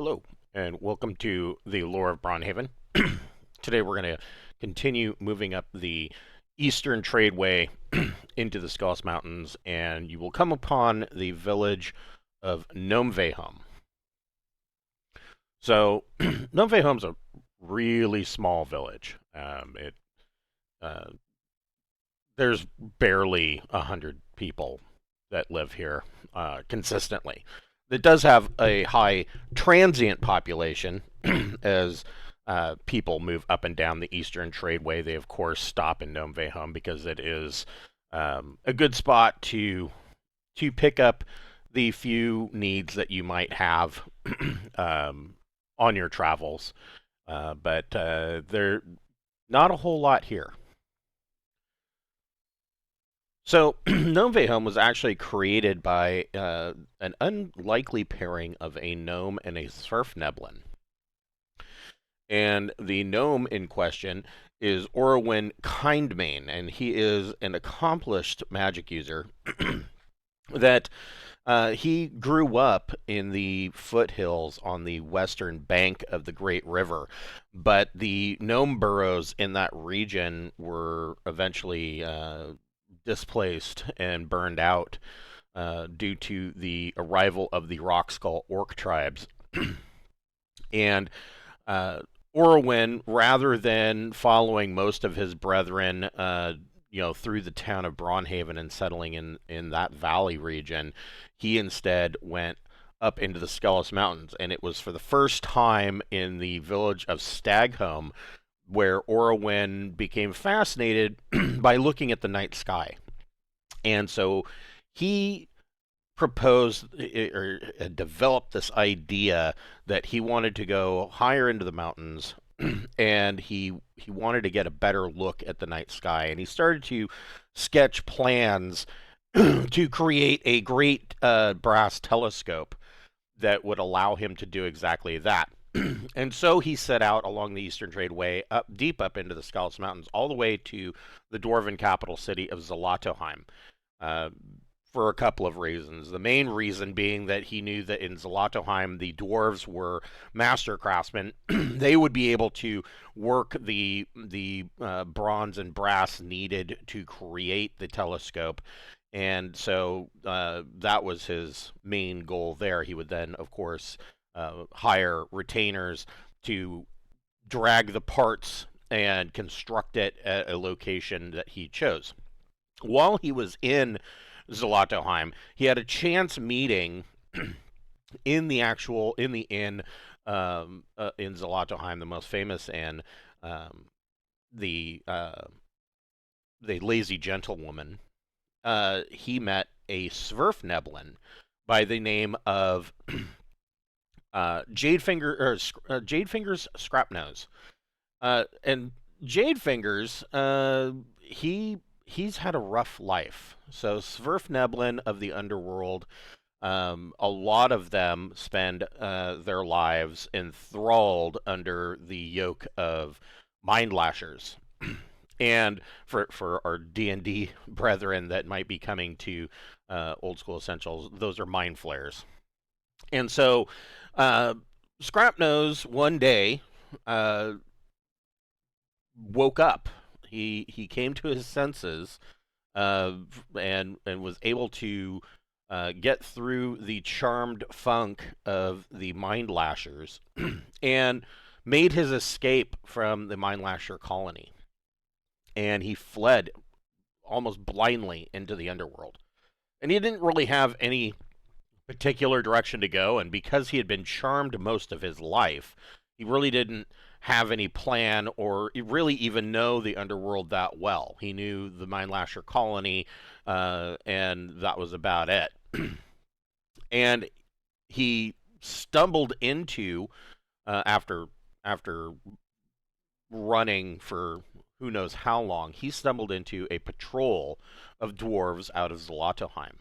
Hello, and welcome to the Lore of Braunhaven. Today we're going to continue moving up the Eastern Tradeway into the Skulls Mountains, and you will come upon the village of Gnomeveiholm. So, Gnomeveiholm's a really small village. Uh, there's barely 100 people that live here consistently. It does have a high transient population as people move up and down the Eastern Tradeway. They, of course, stop in Gnomeveiholm because it is a good spot to pick up the few needs that you might have on your travels. But there not a whole lot here. So, Gnomeveiholm was actually created by an unlikely pairing of a gnome and a Svirfneblin. And the gnome in question is Orwin Kindmane, and he is an accomplished magic user that he grew up in the foothills on the western bank of the Great River, but the gnome burrows in that region were eventually displaced and burned out due to the arrival of the Rockskull Orc tribes. And Orwin, rather than following most of his brethren, through the town of Braunhaven and settling in that valley region, he instead went up into the Skulls Mountains. And it was for the first time in the village of Stagholm where Orwin became fascinated by looking at the night sky. And so he proposed or developed this idea that he wanted to go higher into the mountains and he wanted to get a better look at the night sky, and he started to sketch plans to create a great brass telescope that would allow him to do exactly that. And so he set out along the Eastern Tradeway, deep up into the Skulls Mountains, all the way to the dwarven capital city of Zlatoheim, for a couple of reasons. The main reason being that he knew that in Zlatoheim the dwarves were master craftsmen. They would be able to work the bronze and brass needed to create the telescope. And so that was his main goal there. He would then, of course, hire retainers to drag the parts and construct it at a location that he chose. While he was in Zlatoheim, he had a chance meeting in the inn in Zlatoheim, the most famous inn, the lazy gentlewoman. He met a Svirfneblin by the name of Jadefingers Scrapnose, and Jadefingers, he's had a rough life. So Svirfneblin of the underworld, a lot of them spend their lives enthralled under the yoke of mind lashers. And for our D&D brethren that might be coming to Old School Essentials, those are mind flayers. And so Scrapnose one day woke up. He came to his senses and was able to get through the charmed funk of the mind lashers and made his escape from the mind lasher colony. And he fled almost blindly into the underworld. And he didn't really have any particular direction to go, and because he had been charmed most of his life, he really didn't have any plan or really even know the underworld that well. He knew the Mind Lasher colony, and that was about it. And he stumbled into, after running for who knows how long, he stumbled into a patrol of dwarves out of Zlatoheim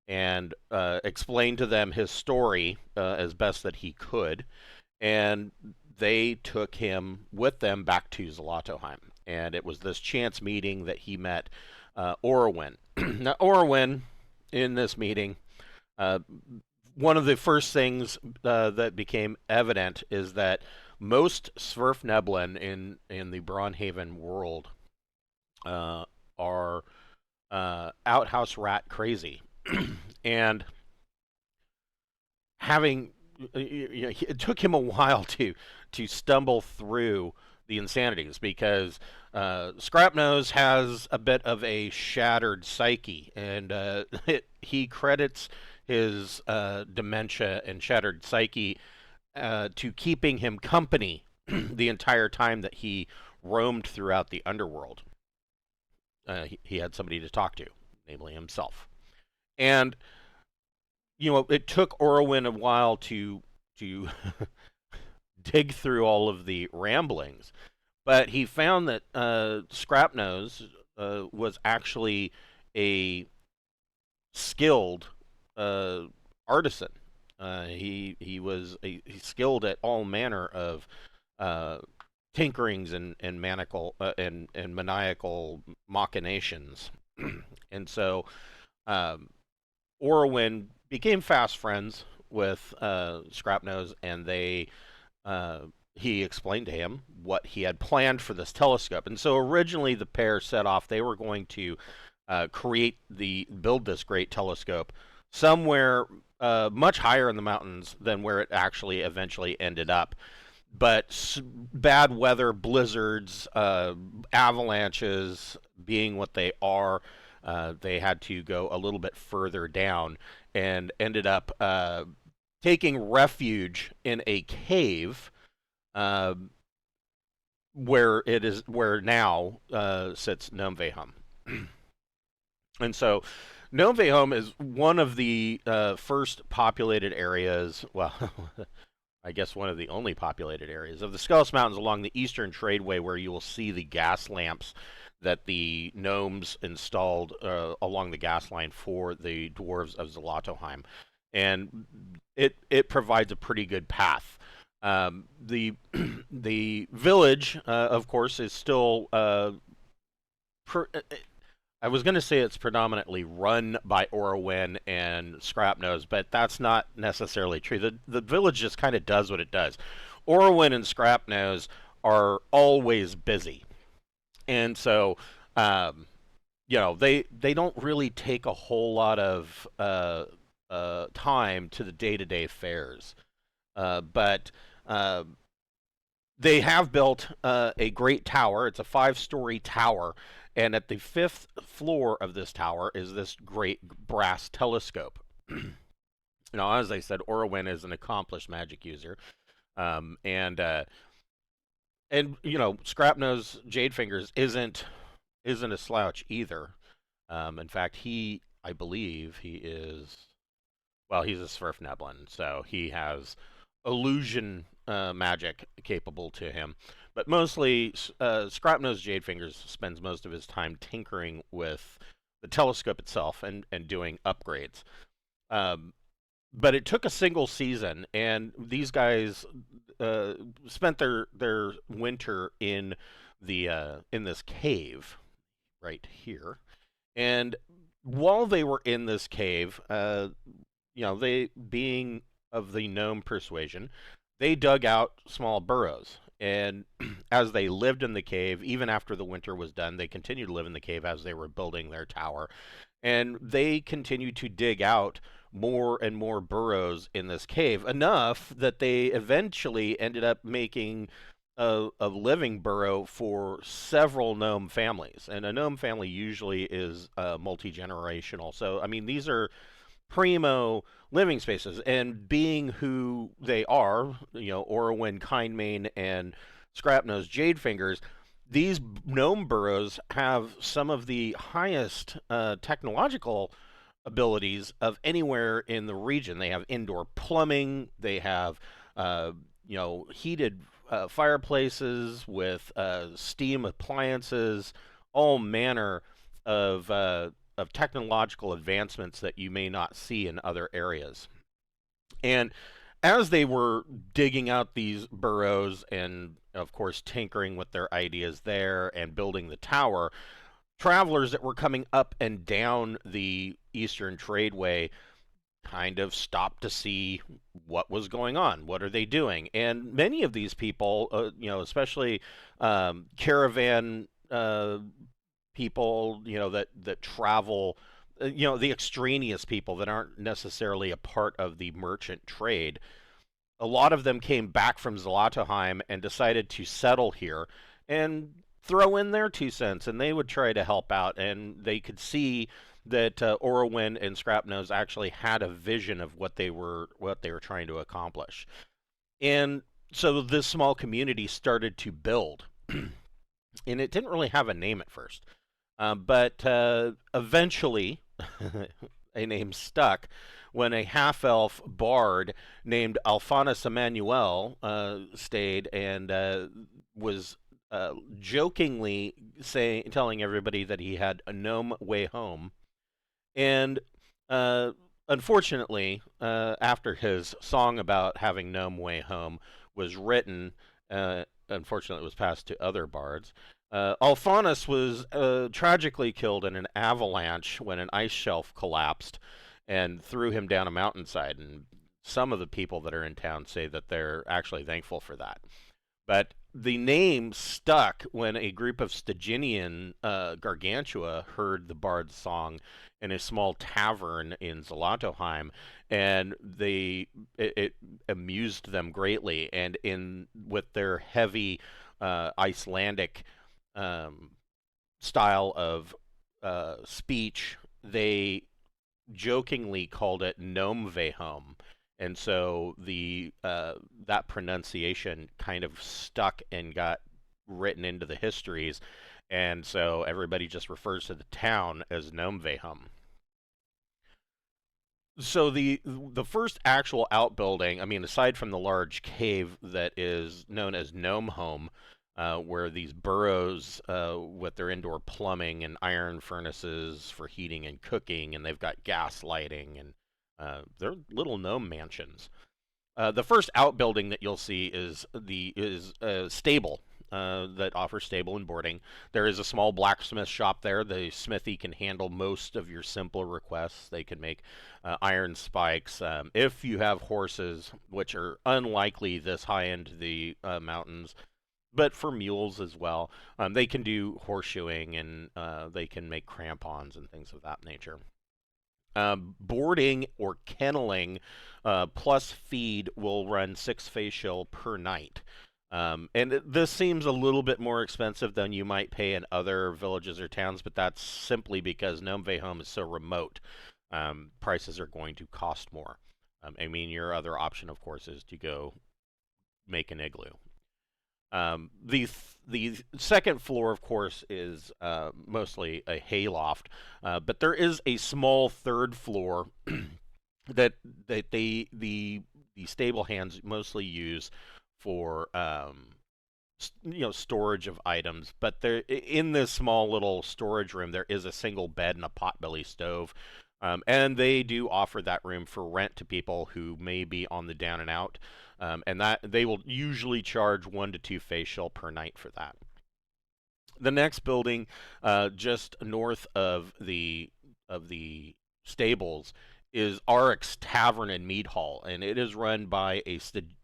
and explained to them his story as best that he could. And they took him with them back to Zlatoheim. And it was this chance meeting that he met Orwin. Now, Orwin, in this meeting, one of the first things that became evident is that most Sverfneblin in the Braunhaven world are outhouse rat crazy, and having it took him a while to stumble through the insanities because Scrapnose has a bit of a shattered psyche, and he credits his dementia and shattered psyche to keeping him company the entire time that he roamed throughout the underworld. He had somebody to talk to, namely himself. And it took Orwin a while to dig through all of the ramblings, but he found that Scrapnose was actually a skilled artisan. He was he's skilled at all manner of tinkerings and maniacal machinations, and so Orwin became fast friends with Scrapnose, and he explained to him what he had planned for this telescope. And so originally the pair set off; they were going to build this great telescope somewhere much higher in the mountains than where it actually eventually ended up. But bad weather, blizzards, avalanches being what they are, they had to go a little bit further down and ended up taking refuge in a cave where now sits Gnomeveiholm. And so Gnomeveiholm is one of the first populated areas, well, I guess one of the only populated areas of the Skellis Mountains along the Eastern Tradeway, where you will see the gas lamps that the gnomes installed along the gas line for the dwarves of Zlatoheim. And it provides a pretty good path. The the village, of course, is still I was going to say it's predominantly run by Orwin and Scrapnose, but that's not necessarily true. The village just kind of does what it does. Orwin and Scrapnose are always busy, and so they don't really take a whole lot of time to the day-to-day affairs, but they have built a great tower. It's a 5-story tower. And at the 5th floor of this tower is this great brass telescope. Now, as I said, Orwin is an accomplished magic user, and Scrapnose Jadefingers isn't a slouch either. In fact, I believe he is. Well, he's a Sverfneblin, so he has illusion magic capable to him. But mostly, Scrapnose Jadefingers spends most of his time tinkering with the telescope itself and doing upgrades. But it took a single season, and these guys spent their winter in this cave right here. And while they were in this cave, they, being of the gnome persuasion, they dug out small burrows. And as they lived in the cave, even after the winter was done, they continued to live in the cave as they were building their tower. And they continued to dig out more and more burrows in this cave, enough that they eventually ended up making a living burrow for several gnome families. And a gnome family usually is multi-generational. So, I mean, these are primo living spaces, and being who they are, Orwin, Kindmane, and Scrapnose Jadefingers, these gnome burrows have some of the highest technological abilities of anywhere in the region. They have indoor plumbing, they have heated fireplaces with steam appliances, all manner of technological advancements that you may not see in other areas. And as they were digging out these burrows and, of course, tinkering with their ideas there and building the tower, travelers that were coming up and down the Eastern Tradeway kind of stopped to see what was going on. What are they doing? And many of these people, especially caravan people, that travel, the extraneous people that aren't necessarily a part of the merchant trade. A lot of them came back from Zlatoheim and decided to settle here and throw in their 2 cents, and they would try to help out. And they could see that Orwin and Scrapnose actually had a vision of what they were trying to accomplish. And so this small community started to build, and it didn't really have a name at first. But eventually, a name stuck when a half elf bard named Alphonsus Emmanuel stayed and was jokingly telling everybody that he had a gnome way home. And unfortunately, after his song about having gnome way home was written, unfortunately, it was passed to other bards. Alphonsus was tragically killed in an avalanche when an ice shelf collapsed and threw him down a mountainside. And some of the people that are in town say that they're actually thankful for that. But the name stuck when a group of Stygian gargantua heard the bard's song in a small tavern in Zlatoheim, and it amused them greatly. And in with their heavy Icelandic um, style of speech, they jokingly called it Gnomeveiholm. And so the that pronunciation kind of stuck and got written into the histories, and so everybody just refers to the town as Gnomeveiholm. So the first actual outbuilding, I mean, aside from the large cave that is known as Gnomehome, where these burrows with their indoor plumbing and iron furnaces for heating and cooking, and they've got gas lighting, and they're little gnome mansions. The first outbuilding that you'll see is a stable that offers stable and boarding. There is a small blacksmith shop there. The smithy can handle most of your simpler requests. They can make iron spikes. If you have horses, which are unlikely this high into the mountains, but for mules as well, they can do horseshoeing, and they can make crampons and things of that nature. Boarding or kenneling plus feed will run 6 facial per night. And this seems a little bit more expensive than you might pay in other villages or towns, but that's simply because Gnomeveiholm is so remote. Prices are going to cost more. I mean, your other option, of course, is to go make an igloo. The second floor, of course, is mostly a hayloft, but there is a small third floor that the stable hands mostly use for storage of items. But there, in this small little storage room, there is a single bed and a potbelly stove. And they do offer that room for rent to people who may be on the down and out, and that they will usually charge 1 to 2 facial per night for that. The next building, just north of the stables, is Arik's Tavern and Mead Hall, and it is run by a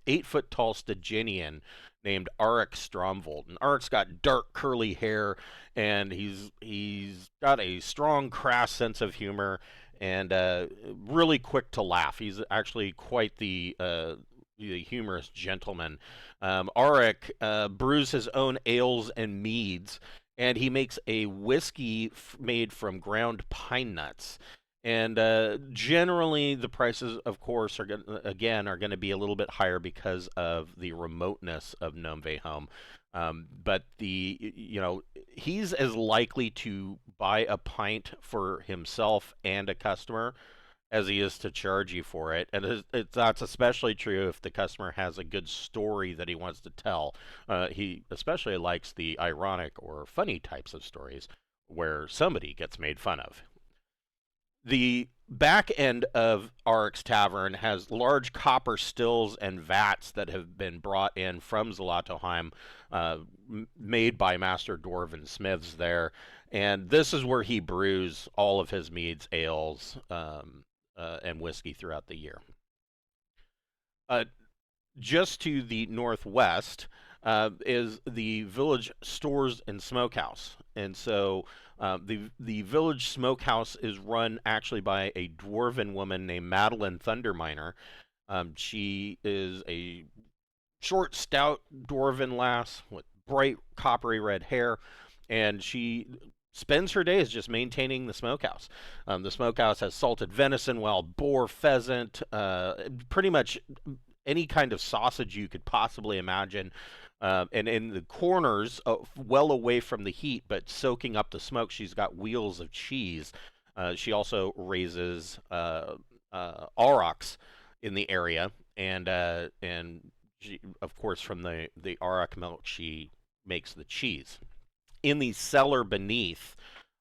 8 foot tall Stygian named Arik Stromvold. And Arik's got dark curly hair, and he's got a strong, crass sense of humor, and really quick to laugh. He's actually quite the humorous gentleman. Arik brews his own ales and meads, and he makes a whiskey made from ground pine nuts. And generally, the prices, of course, are going to be a little bit higher because of the remoteness of Gnomeveiholm. But he's as likely to buy a pint for himself and a customer as he is to charge you for it. And that's especially true if the customer has a good story that he wants to tell. He especially likes the ironic or funny types of stories where somebody gets made fun of. The back end of Arik's Tavern has large copper stills and vats that have been brought in from Zlatoheim, made by master dwarven smiths there. And this is where he brews all of his meads, ales, and whiskey throughout the year. Uh, just to the northwest is the village stores and smokehouse, and so the village smokehouse is run actually by a dwarven woman named Madeline Thunderminer. She is a short, stout dwarven lass with bright coppery red hair, and she spends her days just maintaining the smokehouse. The smokehouse has salted venison, wild boar, pheasant, pretty much any kind of sausage you could possibly imagine. And in the corners, well away from the heat, but soaking up the smoke, she's got wheels of cheese. She also raises aurochs in the area, and she, of course, from the auroch milk, she makes the cheese. In the cellar beneath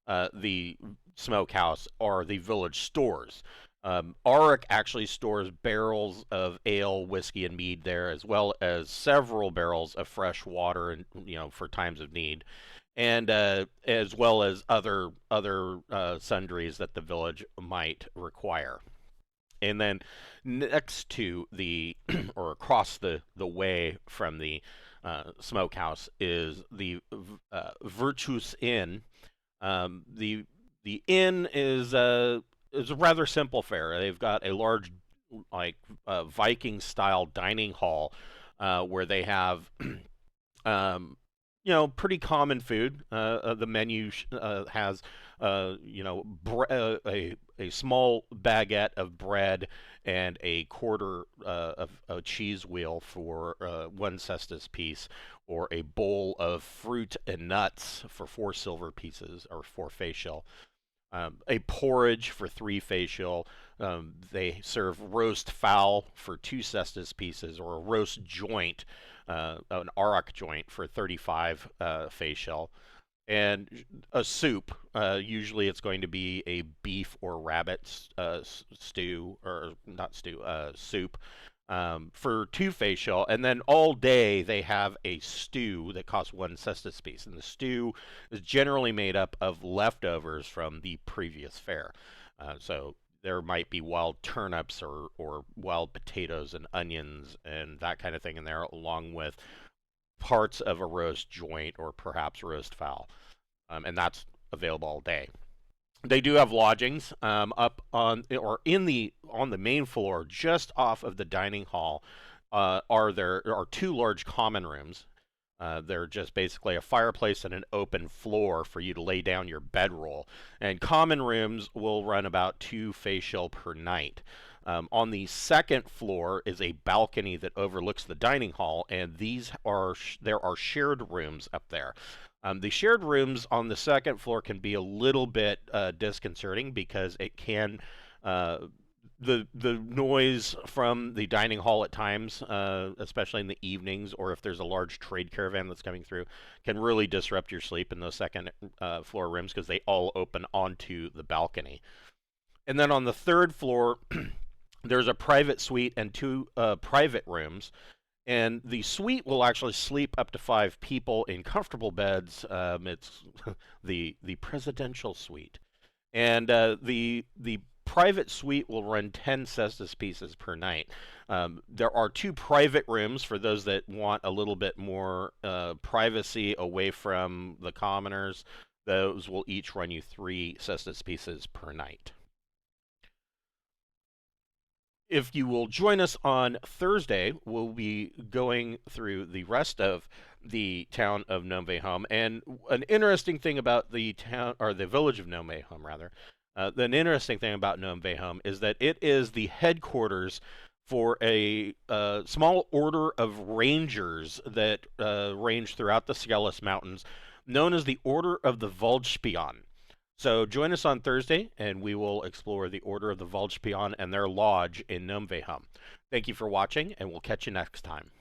the smokehouse are the village stores. Auric actually stores barrels of ale, whiskey, and mead there, as well as several barrels of fresh water, and for times of need, and as well as other sundries that the village might require. And then next to the or across the way from the smokehouse is the Virtus Inn. The inn is a rather simple fare. They've got a large, like Viking style dining hall where they have pretty common food. The menu has a small baguette of bread and a quarter of a cheese wheel for 1 cestus piece, or a bowl of fruit and nuts for 4 silver pieces, or 4 facial. A porridge for 3 facial. They serve roast fowl for 2 cestus pieces, or a roast joint, an auroch joint for 35 facial, and a soup. Usually, it's going to be a beef or rabbit stew, or not stew, soup. For 2 facial, and then all day they have a stew that costs 1 cestus piece, and the stew is generally made up of leftovers from the previous fare. So there might be wild turnips or wild potatoes and onions and that kind of thing in there, along with parts of a roast joint or perhaps roast fowl, and that's available all day. They do have lodgings up on or in the on the main floor, just off of the dining hall. There are 2 large common rooms. They're just basically a fireplace and an open floor for you to lay down your bedroll. And common rooms will run about 2 facial per night. On the second floor is a balcony that overlooks the dining hall, and there are shared rooms up there. The shared rooms on the second floor can be a little bit disconcerting, because it can the noise from the dining hall at times, especially in the evenings, or if there's a large trade caravan that's coming through, can really disrupt your sleep in those second floor rooms, because they all open onto the balcony. And then on the third floor, there's a private suite and 2 private rooms. And the suite will actually sleep up to 5 people in comfortable beds. It's the presidential suite, and the private suite will run 10 cestus pieces per night. There are 2 private rooms for those that want a little bit more privacy away from the commoners. Those will each run you 3 cestus pieces per night. If you will join us on Thursday, we'll be going through the rest of the town of Gnomeveiholm. And an interesting thing about the town, or the village of Gnomeveiholm, rather, an interesting thing about Gnomeveiholm is that it is the headquarters for a small order of rangers that range throughout the Skellis Mountains, known as the Order of the Waldspion. So join us on Thursday, and we will explore the Order of the Waldspion and their lodge in Gnomeveiholm. Thank you for watching, and we'll catch you next time.